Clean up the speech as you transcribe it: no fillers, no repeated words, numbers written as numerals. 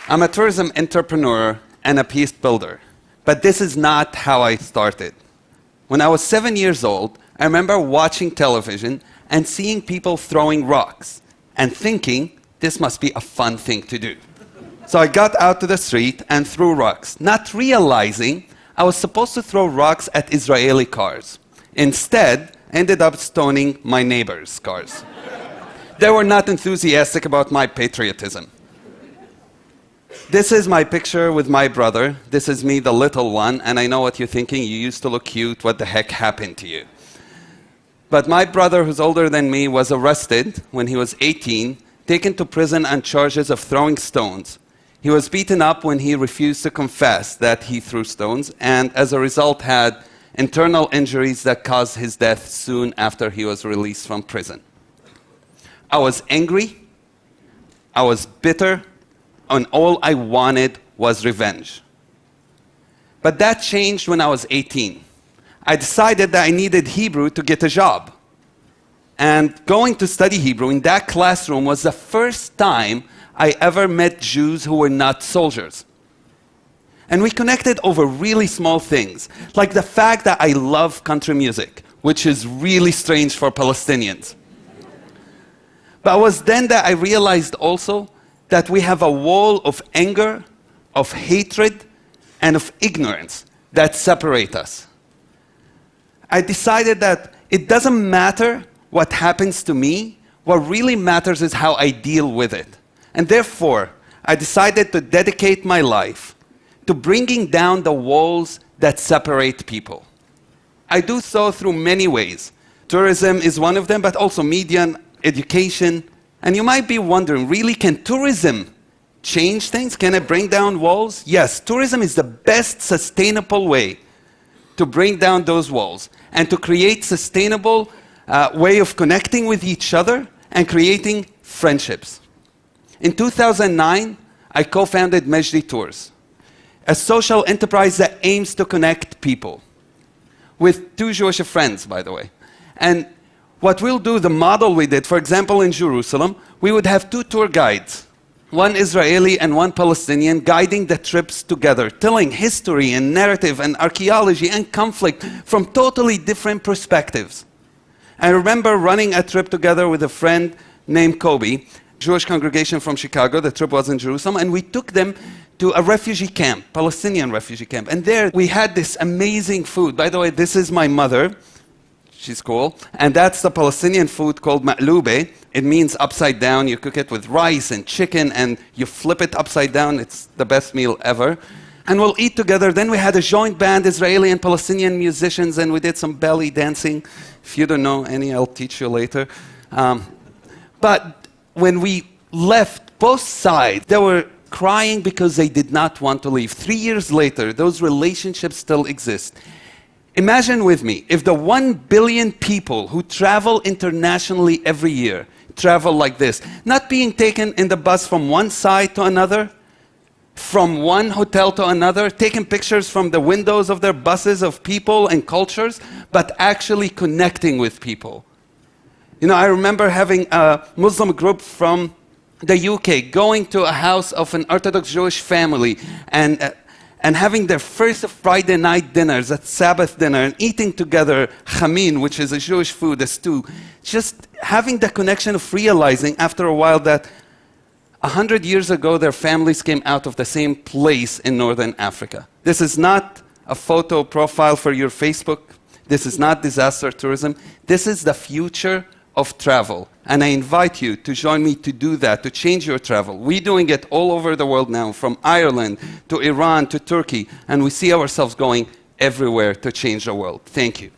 I'm a tourism entrepreneur and a peace builder. But this is not how I started. When I was 7 years old, I remember watching television and seeing people throwing rocks and thinking, this must be a fun thing to do. So I got out to the street and threw rocks, not realizing I was supposed to throw rocks at Israeli cars. Instead, I ended up stoning my neighbors' cars. They were not enthusiastic about my patriotism. This is my picture with my brother. This is me, the little one, and I know what you're thinking. You used to look cute. What the heck happened to you? But my brother, who's older than me, was arrested when he was 18, taken to prison on charges of throwing stones. He was beaten up when he refused to confess that he threw stones, and as a result had internal injuries that caused his death soon after he was released from prison. I was angry, I was bitter, and all I wanted was revenge. But that changed when I was 18. I decided that I needed Hebrew to get a job. And going to study Hebrew in that classroom was the first time I ever met Jews who were not soldiers. And we connected over really small things, like the fact that I love country music, which is really strange for Palestinians. But it was then that I realized also that we have a wall of anger, of hatred, and of ignorance that separate us. I decided that it doesn't matter what happens to me, what really matters is how I deal with it. And therefore, I decided to dedicate my life to bringing down the walls that separate people. I do so through many ways. Tourism is one of them, but also media and education. And you might be wondering, really, can tourism change things? Can it bring down walls? Yes, tourism is the best sustainable way to bring down those walls and to create sustainable way of connecting with each other and creating friendships. In 2009, I co-founded Majdi Tours, a social enterprise that aims to connect people, with 2 Jewish friends, by the way. And what we'll do, the model we did, for example, in Jerusalem, we would have 2 tour guides, one Israeli and one Palestinian, guiding the trips together, telling history and narrative and archaeology and conflict from totally different perspectives. I remember running a trip together with a friend named Kobe, Jewish congregation from Chicago. The trip was in Jerusalem, and we took them to a refugee camp, Palestinian refugee camp. And there we had this amazing food. By the way, this is my mother. She's cool. And that's the Palestinian food called ma'lube. It means upside down. You cook it with rice and chicken, and you flip it upside down. It's the best meal ever. And we'll eat together. Then we had a joint band, Israeli and Palestinian musicians, and we did some belly dancing. If you don't know any, I'll teach you later. But when we left, both sides, they were crying because they did not want to leave. 3 years later, those relationships still exist. Imagine with me, if the 1 billion people who travel internationally every year travel like this, not being taken in the bus from one side to another, from one hotel to another, taking pictures from the windows of their buses of people and cultures, but actually connecting with people. You know, I remember having a Muslim group from the UK going to a house of an Orthodox Jewish family and having their first Friday night dinners at Sabbath dinner and eating together chamin, which is a Jewish food, a stew. Just having the connection of realizing after a while that 100 years ago their families came out of the same place in Northern Africa. This is not a photo profile for your Facebook. This is not disaster tourism. This is the future of travel. And I invite you to join me to do that, to change your travel. We're doing it all over the world now, from Ireland to Iran to Turkey, and we see ourselves going everywhere to change the world. Thank you.